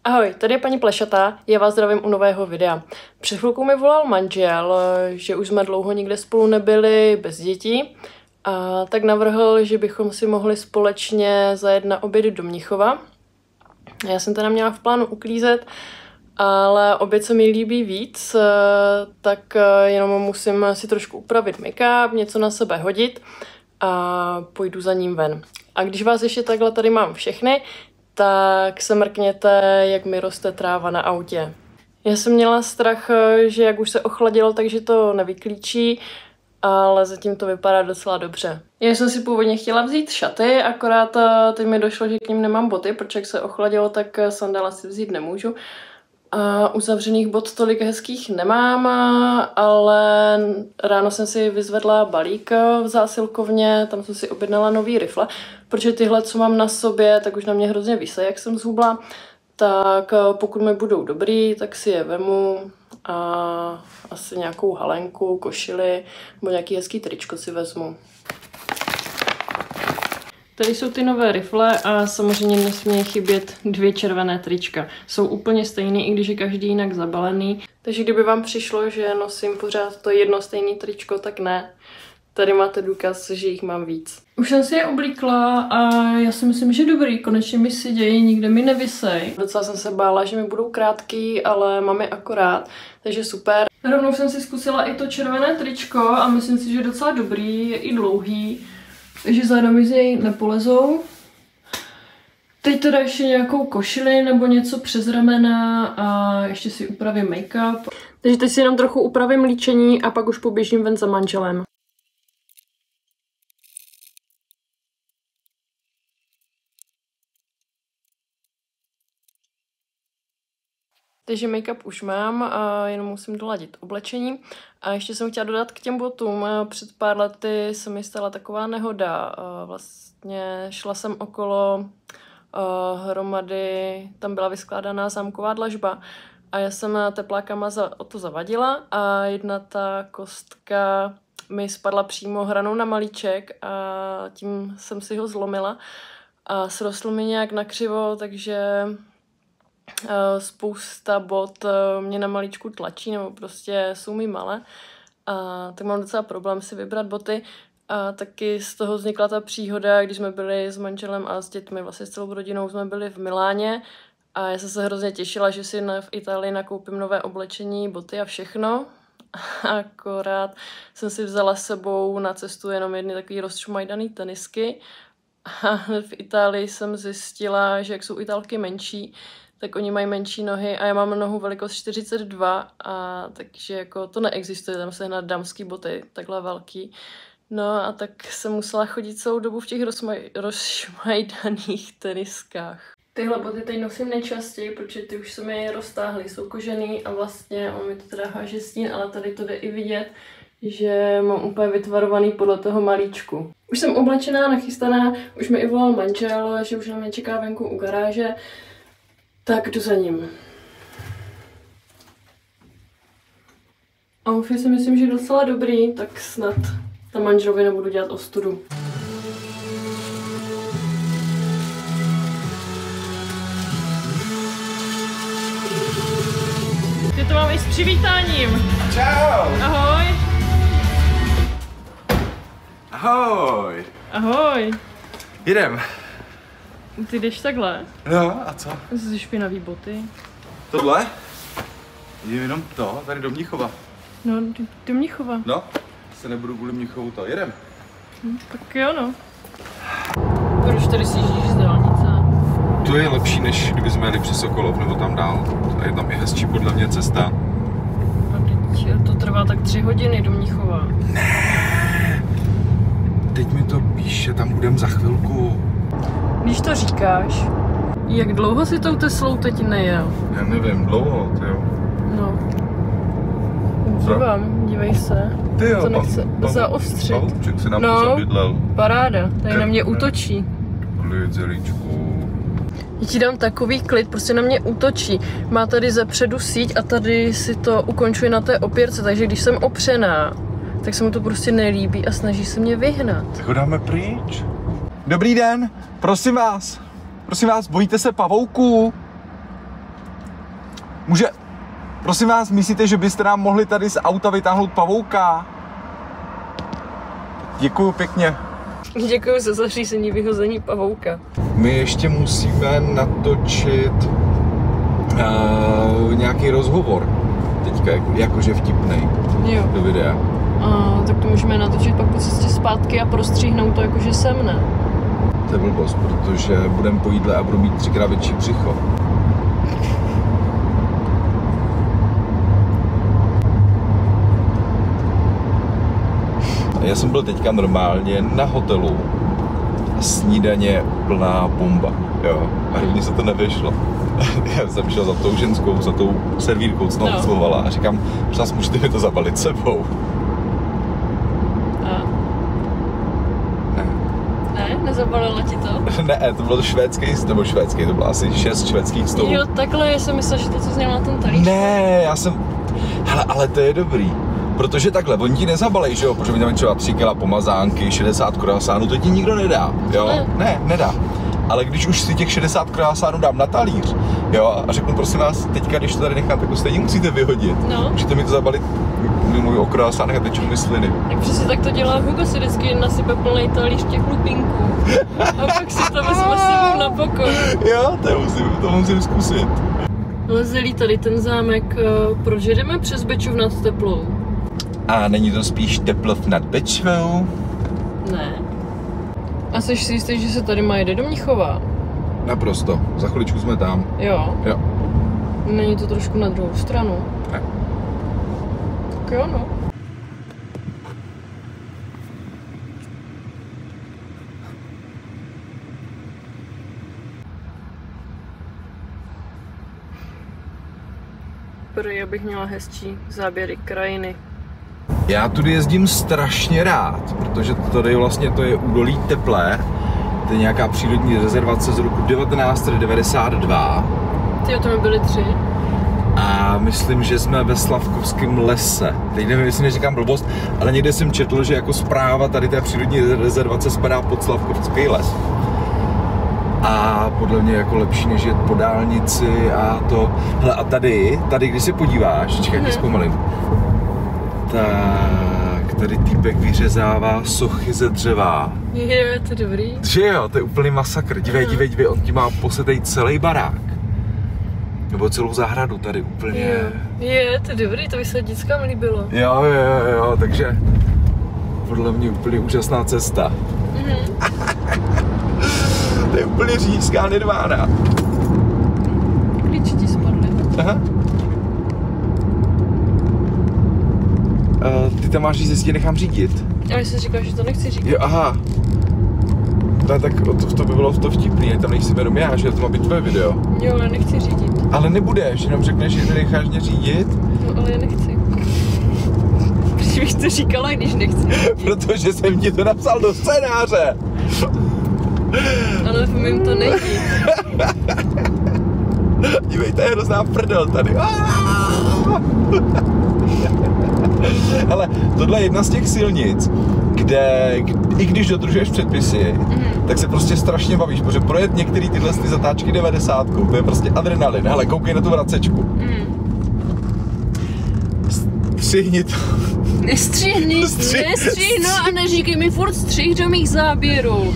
Ahoj, tady je paní Plešatá, já vás zdravím u nového videa. Před chvilkou mi volal manžel, že už jsme dlouho nikde spolu nebyli, bez dětí, a tak navrhl, že bychom si mohli společně zajet na oběd do Mnichova. Já jsem teda měla v plánu uklízet, ale oběd se mi líbí víc, tak jenom musím si trošku upravit make-up, něco na sebe hodit a půjdu za ním ven. A když vás ještě takhle tady mám všechny, tak se mrkněte, jak mi roste tráva na autě. Já jsem měla strach, že jak už se ochladilo, takže to nevyklíčí, ale zatím to vypadá docela dobře. Já jsem si původně chtěla vzít šaty, akorát teď mi došlo, že k ním nemám boty, protože jak se ochladilo, tak sandála si vzít nemůžu. A uzavřených bot tolik hezkých nemám, ale ráno jsem si vyzvedla balík v zásilkovně, tam jsem si objednala nový rifle, protože tyhle, co mám na sobě, tak už na mě hrozně visí, jak jsem zhubla, tak pokud mi budou dobrý, tak si je vemu a asi nějakou halenku, košili nebo nějaký hezký tričko si vezmu. Tady jsou ty nové rifle a samozřejmě nesmí chybět 2 červené trička. Jsou úplně stejný, i když je každý jinak zabalený. Takže kdyby vám přišlo, že nosím pořád to jedno stejné tričko, tak ne. Tady máte důkaz, že jich mám víc. Už jsem si je oblíkla a já si myslím, že dobrý. Konečně mi si dějí, nikde mi nevisej. Docela jsem se bála, že mi budou krátký, ale mám je akorát, takže super. Rovnou jsem si zkusila i to červené tričko a myslím si, že je docela dobrý, je i dlouhý. Takže záda mi z něj nepolezou. Teď teda ještě nějakou košili nebo něco přes ramena a ještě si upravím make-up. Takže teď si jenom trochu upravím líčení a pak už poběžím ven za manželem. Takže make-up už mám a jenom musím doladit oblečení. A ještě jsem chtěla dodat k těm botům. Před pár lety se mi stala taková nehoda. Vlastně šla jsem okolo hromady, tam byla vyskládaná zámková dlažba a já jsem teplákama o to zavadila a jedna ta kostka mi spadla přímo hranou na malíček a tím jsem si ho zlomila a srostl mi nějak nakřivo, takže spousta bot mě na malíčku tlačí, nebo prostě jsou mi malé. A tak mám docela problém si vybrat boty. A taky z toho vznikla ta příhoda, když jsme byli s manželem a s dětmi, vlastně s celou rodinou jsme byli v Miláně. A já jsem se hrozně těšila, že si v Itálii nakoupím nové oblečení, boty a všechno. Akorát jsem si vzala s sebou na cestu jenom jedny takový rozšmajdaný tenisky. A v Itálii jsem zjistila, že jak jsou Italky menší, tak oni mají menší nohy a já mám nohu velikost 42 a takže jako to neexistuje tam sehnat dámský boty takhle velký. No a tak jsem musela chodit celou dobu v těch rozšmajdaných teniskách. Tyhle boty teď nosím nejčastěji, protože ty už se mi roztáhly, jsou kožený a vlastně on mi to teda háže stín, ale tady to jde i vidět, že mám úplně vytvarovaný podle toho malíčku. Už jsem oblečená, nachystaná, už mi i volal manžel, že už na mě čeká venku u garáže. Tak jdu za ním. Outfit si myslím, že je docela dobrý, tak snad na manželovi nebudu dělat ostudu. Ty to mám i s přivítáním. Čau! Ahoj. Ahoj! Ahoj. Jdem. Ty jdeš takhle? No, a co? Jsi špinavý boty. Tohle? Jdem jenom to, tady do Mnichova. No, do Mnichova. No, se nebudu kvůli Mnichovu to, jedem. Tak jo no. Proč tady sjíždíš z dálnice? To je lepší, než kdyby jsme jeli přes Sokolov nebo tam dál. A je tam i hezčí podle mě cesta. A teď to trvá tak 3 hodiny do Mnichova. Ne. Teď mi to píše, tam budem za chvilku. Když to říkáš, jak dlouho si tou Teslou teď nejel? Já nevím, dlouho, ty jo. No. Dívám, dívej se. Ty jo, to nechce zaostřit. Pavouček se nám no, zabydlel. Paráda, tady na mě útočí. Klid, zelíčku. Já ti dám takový klid, prostě na mě útočí. Má tady zepředu síť a tady si to ukončuje na té opěrce, takže když jsem opřená, tak se mu to prostě nelíbí a snaží se mě vyhnat. Tak ho dáme pryč. Dobrý den, prosím vás, bojíte se pavouků? Prosím vás, myslíte, že byste nám mohli tady z auta vytáhnout pavouka? Děkuju pěkně. Děkuji za zařízení vyhození pavouka. My ještě musíme natočit nějaký rozhovor. Teďka, jakože vtipnej. Jo. Do videa. Tak to můžeme natočit pak po cestě zpátky a prostříhnout to jakože sem, ne? To je blbost, protože budeme po jídle a budu mít 3krát větší břicho. Já jsem byl teďka normálně na hotelu a snídaně plná bomba, jo. A mně se to nevyšlo. Já jsem šel za tou ženskou, za tou servírkou, co nám slovala a říkám, že můžete mi to zabalit sebou. Nezabalila ti to? Ne, to bylo švédský, to bylo asi 6 švédských stolů. Jo, takhle, já jsem myslela, že to, co jsi měla na tom talíři. Ne, hele, ale to je dobrý. Protože takhle, oni ti nezabalej, že jo, protože oni tam třeba 3 kg pomazánky, 60 krásánů, to ti nikdo nedá, jo? Ne, nedá. Ale když už si těch 60 krásánů dám na talíř, jo, a řeknu, prosím vás, teďka, když to tady nechám, tak to stejně musíte vyhodit. No. Můžete mi to zabalit, mluví o krásánech a tečou mi sliny. Tak přesně tak to dělá Hugo, si vždycky nasype plný talíř těch lupinků. A pak si to vezme sebou na pokoj. Jo, to musím zkusit. Ale Zelí, tady ten zámek, proč jedeme přes Bečov nad Teplou? A není to spíš Teplov nad Bečvou? Ne. A jsi si jistý, že se tady má jde do Mnichova? Naprosto, za chviličku jsme tam. Jo? Jo. Není to trošku na druhou stranu? Ne. Tak jo, no. Prý, abych měla hezčí záběry krajiny. Já tudy jezdím strašně rád, protože tady vlastně to je údolí Teplé, to je nějaká přírodní rezervace z roku 1992. Tyjo, to mi byly 3. A myslím, že jsme ve Slavkovském lese. Teď nevím, jestli neříkám blbost, ale někde jsem četl, že jako správa tady té přírodní rezervace spadá pod Slavkovský les. A podle mě jako lepší, než jet po dálnici a to. Hele, a tady, když se podíváš, čekaj, zpomalím. Tak, tady týpek vyřezává sochy ze dřeva. Je, to je dobrý. Že jo, to je úplný masakr. Dívej, on ti má posetej celý barák. Nebo celou zahradu tady úplně. Je, to je dobrý, to by se dětskám líbilo. Jo, takže podle mě úplně úžasná cesta. To je úplně říšská nirvána. Klíči ti spadly. Aha. Ty tam máš říct, jestli tě nechám řídit. A já jsem říkal, že to nechci říkat. Jo, aha. Tak to by bylo to vtipný, tam nejsi jenom já, že to má být tvoje video. Jo, ale nechci řídit. Ale nebudeš, jenom řekneš, že necháš mě řídit. No, ale já nechci. Proč bych to říkala, když nechci řídit? Protože jsem ti to napsal do scénáře. Ale v mým to není. Dívej, to je hrozná prdel tady. Ale tohle je jedna z těch silnic, kde i když dodržuješ předpisy, tak se prostě strašně bavíš, protože projet některý tyhle ty zatáčky 90, to je prostě adrenalin. Hele, koukej na tu vracečku. Střihni to. Nestřihni, no a neříkej mi furt střih do mých záběrů.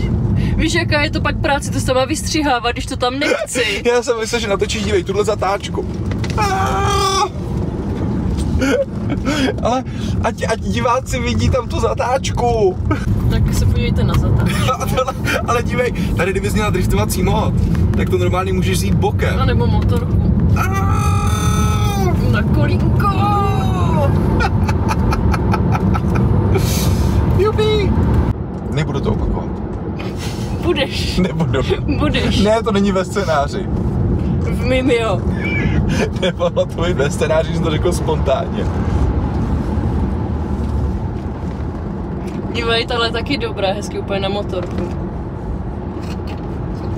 Víš, jaká je to pak práce, to sama vystřihávat, když to tam nechci. Já jsem myslel, že natočíš, dívej, tuhle zatáčku. Ale ať diváci vidí tam tu zatáčku. Tak se podívejte na zatáčku. Ale dívej, tady kdybys měla driftovací mod, tak to normálně můžeš jít bokem. A nebo motorku. Na kolínko. Jupi. Nebudu to opakovat. Budeš. Nebudu. Budeš. Ne, to není ve scénáři. V mým jo. Nebylo to ve scénáři, jsem to řekl spontánně. Dívej, tohle je taky dobré, hezky úplně na motorku.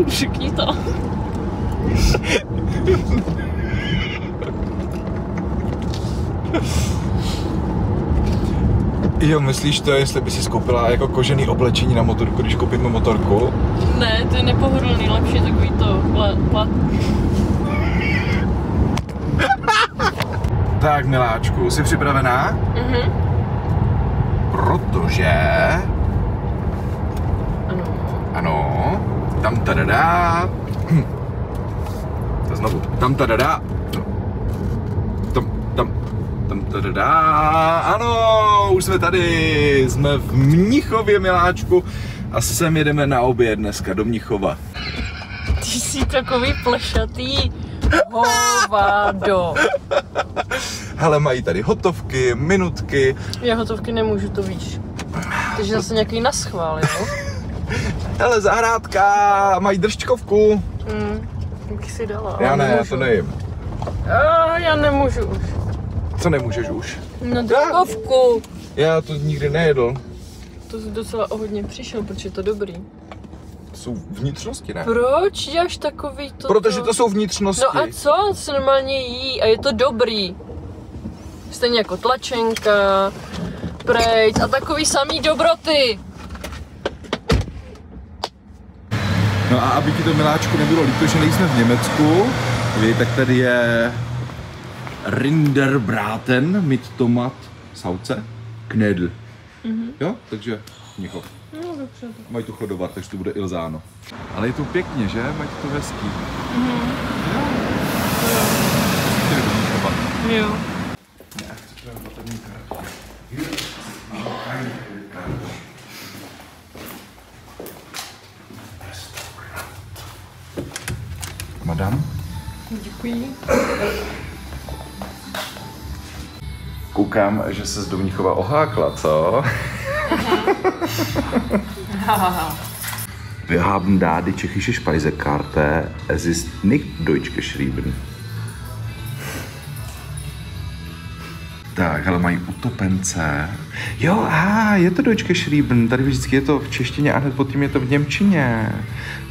Řekni to. Jo, myslíš to, jestli by si skoupila jako kožený oblečení na motorku, když koupíme motorku? Ne, to je nepohodlný, lepší takový to plat. Tak, miláčku, jsi připravená? Mhm. Protože... Ano. Tam tadadá. To znovu. Tam tadadá. Tam tadadá. Ano, už jsme tady. Jsme v Mnichově, miláčku. A sem jedeme na oběd dneska do Mnichova. Ty jsi takový plešatý hovado. Hele, mají tady hotovky, minutky. Já hotovky nemůžu, to víš. Takže zase nějaký naschvál, jo? Hele, zahrádka, mají držčkovku. Jak si dala? Já ne, já to nejím. Já nemůžu už. Co nemůžeš už? No držkovku. Já to nikdy nejedl. To jsi docela o hodně přišel, protože je to dobrý. To jsou vnitřnosti, ne? Proč děláš takový to? Protože to jsou vnitřnosti. No a co? To se normálně jí a je to dobrý. Stejně jako tlačenka, prejc a takový samý dobroty. No a aby ti to, miláčku, nebylo líto, že nejsme v Německu, tak tady je Rinderbraten mit Tomat Sauce Knödel. Jo, takže Mnichov. No dobře. Mají tu chodovat, takže to bude Ilzáno. Ale je to pěkně, že? Mají to hezký. Jo. Madam? Děkuji. Koukám, že se z do Mnichova ohákla, co? Wir haben da die tschechische Speisekarte. Es ist nicht deutsch geschrieben. Tak, ale mají utopence. Jo, je to deutsch geschrieben. Tady vždycky je to v češtině a hned potom je to v němčině.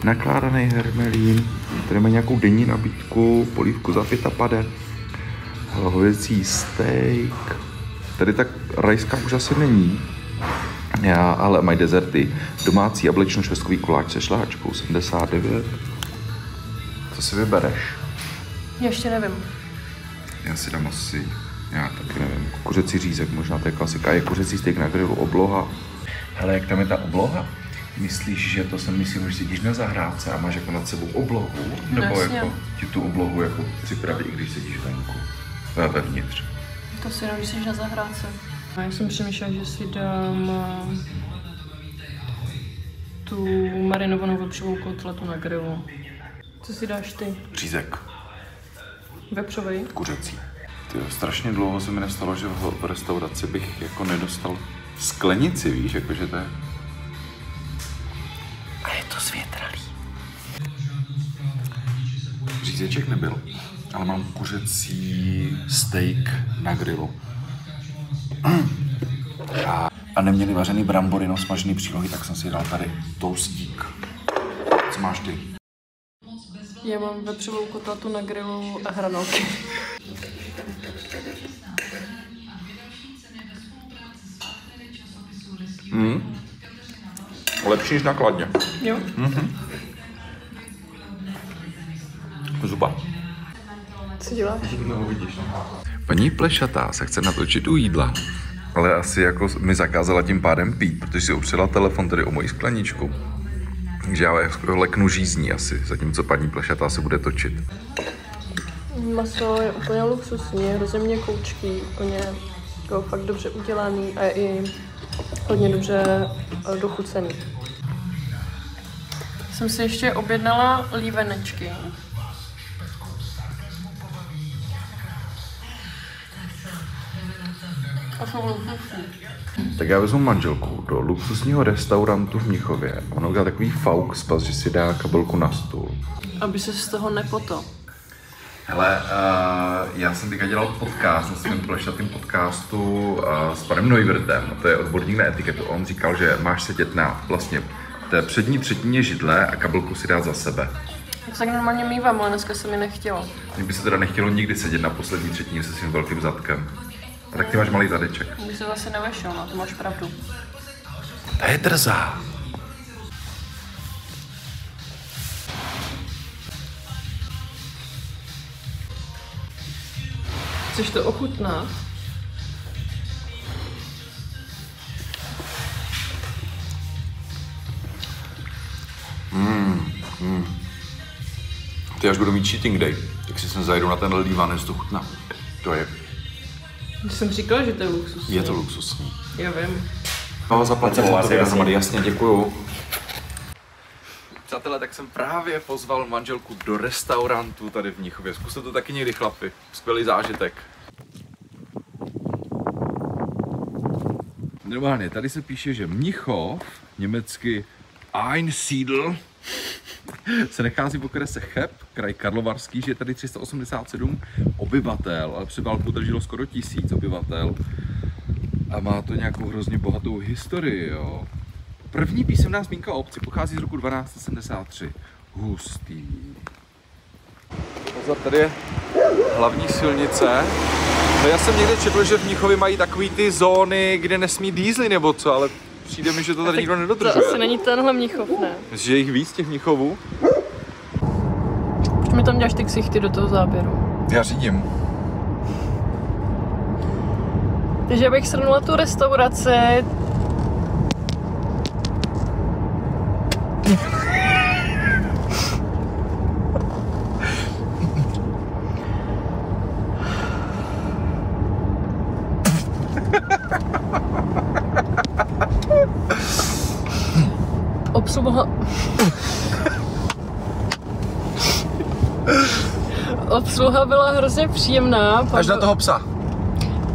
Nakládaný hermelín. Tady mají nějakou denní nabídku, polívku za 55. Hovězí steak. Tady tak rajská už asi není. Ale mají dezerty. Domácí jablečno-švestkový koláč se šlehačkou 79. Co si vybereš? Ještě nevím. Já si dám asi, já taky nevím, kuřecí řízek, možná to je klasika. A je kuřecí steak na grilu, obloha. Hele, jak tam je ta obloha? Myslíš, že to jsem myslel, že sedíš na zahrádce a máš jako nad sebou oblohu? Nebo Jasně. jako ti tu oblohu jako připraví, i když sedíš venku? Vevnitř. To si dám, že jsi na zahrádce. A já jsem přemýšlela, že si dám tu marinovanou vepřovou kotletu na grilu. Co si dáš ty? Řízek. Vepřovej? Kuřecí. Tyjo, strašně dlouho se mi nestalo, že v restauraci bych jako nedostal sklenici, víš, jakože to je... A je to zvětralý. Řízeček nebyl, ale mám kuřecí steak na grilu. A neměli vařený brambory, no smažený přílohy, tak jsem si dal tady toastík. Co máš ty? Já mám vepřovou kotletu na grilu a hranolky. Lepší než nakladně. Jo. Zuba. Co děláš? No, vidíš. Paní Plešatá se chce natočit u jídla, ale asi jako mi zakázala tím pádem pít, protože si opřela telefon tady o moji skleničku. Takže já leknu žízní asi, zatímco paní Plešatá se bude točit. Maso je úplně luxusní, hrozně měkoučký, úplně jako fakt dobře udělaný a je i hodně dobře dochucený. Jsem si ještě objednala lívenečky. A jsou luxusní. Tak já vezmu manželku do luxusního restaurantu v Mnichově. Ona udělá takový fauk spas, že si dá kabelku na stůl. Aby se z toho nepotol. Hele, já jsem teďka dělal podcast na svém plešatým podcastu s panem Neuwirtem, to je odborník na etiketu. On říkal, že máš sedět na vlastně té přední třetině židle a kabelku si dát za sebe. Já tak normálně mívám, ale dneska se mi nechtělo. Mně by se teda nechtělo nikdy sedět na poslední třetině se svým velkým zadkem. A tak ty máš malý zadeček. By se zase nevešel, no to máš pravdu. Ta je drzá. Chceš to ochutnat? Ty až budu mít cheating day, tak si sem zajdu na ten lívan, než to chutná. To je... Jsem říkal, že to je luxusní. Je to luxusní. Já vím. No, zaplatil to dohromady, jasně, děkuju. Přátelé, tak jsem právě pozval manželku do restaurantu tady v Mnichově. Zkuste to taky někdy, chlapi. Skvělý zážitek. Normálně, tady se píše, že Mnichov, německy Einsiedl, se nachází v okrese Cheb, kraj Karlovarský, že je tady 387 obyvatel, ale před válkou tady žilo skoro 1000 obyvatel. A má to nějakou hrozně bohatou historii, jo. První písemná zmínka o obci pochází z roku 1273. Hustý. Pozor, tady je hlavní silnice. No já jsem někde četl, že v Mnichově mají takový ty zóny, kde nesmí dýzly nebo co, ale přijde mi, že to tady nikdo nedodržuje. To asi není tenhle Mnichov, ne? Myslíš, že je jich víc těch Mnichovů? Proč mi tam děláš ty ksichty do toho záběru? Já řídím. Takže abych shrnula tu restauraci. Obsluha byla hrozně příjemná. Až na toho psa.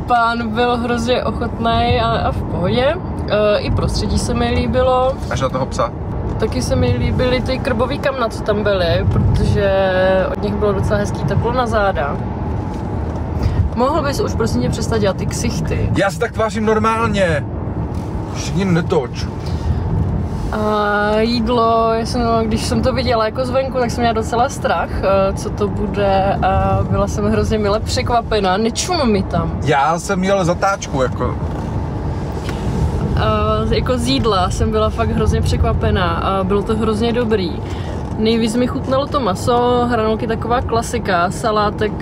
Pán byl hrozně ochotný a v pohodě. I prostředí se mi líbilo. Až na toho psa. Taky se mi líbily ty krbový kamna, co tam byly, protože od nich bylo docela hezký teplo na záda. Mohl bys už prosím tě přestat dělat ty ksichty? Já se tak tvářím normálně. Všichni netoč. A jídlo, když jsem to viděla jako zvenku, tak jsem měla docela strach, co to bude, a byla jsem hrozně mile překvapená, nečum mi tam. Já jsem měl zatáčku, jako. Jako z jídla jsem byla fakt hrozně překvapená a bylo to hrozně dobrý. Nejvíc mi chutnalo to maso, hranolky taková klasika, salátek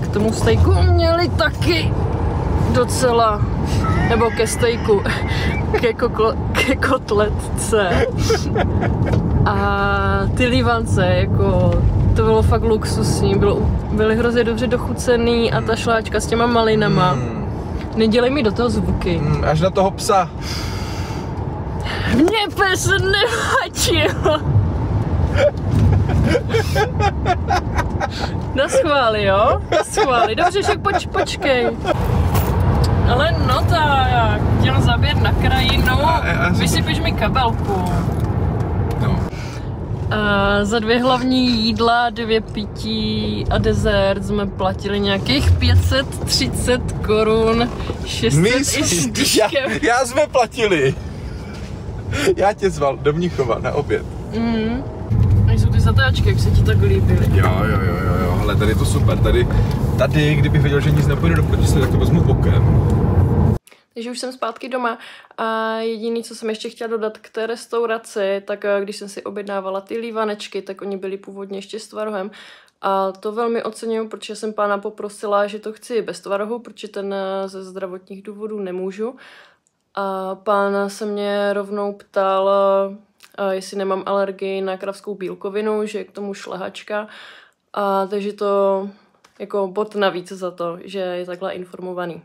k tomu stejku měli taky docela, nebo ke stejku, ke kotletce. A ty lívance, jako, to bylo fakt luxusní, byly hrozně dobře dochucený a ta šláčka s těma malinama. Nedělej mi do toho zvuky. Až na toho psa. Mně pes nevadil. Naschváli, jo? Naschváli. Dobře, však počkej. Ale no tak, dělám záběr na krajinu, vysypeš mi kabelku. No. A za 2 hlavní jídla, 2 pití a dezert jsme platili nějakých 530 korun, 600 i s díškem. Já jsme platili. Já tě zval do Mnichova na oběd. Jsou ty zatáčky, jak se ti tak líbily. Jo, hele, tady je to super. Tady, kdybych věděl, že nic nepojde do Protislavy, tak to vezmu bokem. Takže už jsem zpátky doma a jediný, co jsem ještě chtěla dodat k té restauraci, tak když jsem si objednávala ty lívanečky, tak oni byli původně ještě s tvarohem. A to velmi oceňuji, protože jsem pána poprosila, že to chci bez tvarohu, protože ten ze zdravotních důvodů nemůžu. A pán se mě rovnou ptal, jestli nemám alergii na kravskou bílkovinu, že je k tomu šlehačka. Takže to jako bod navíc za to, že je takhle informovaný.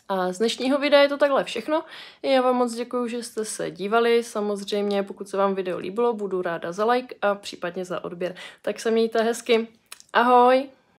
A z dnešního videa je to takhle všechno. Já vám moc děkuji, že jste se dívali. Samozřejmě, pokud se vám video líbilo, budu ráda za like a případně za odběr. Tak se mějte hezky. Ahoj!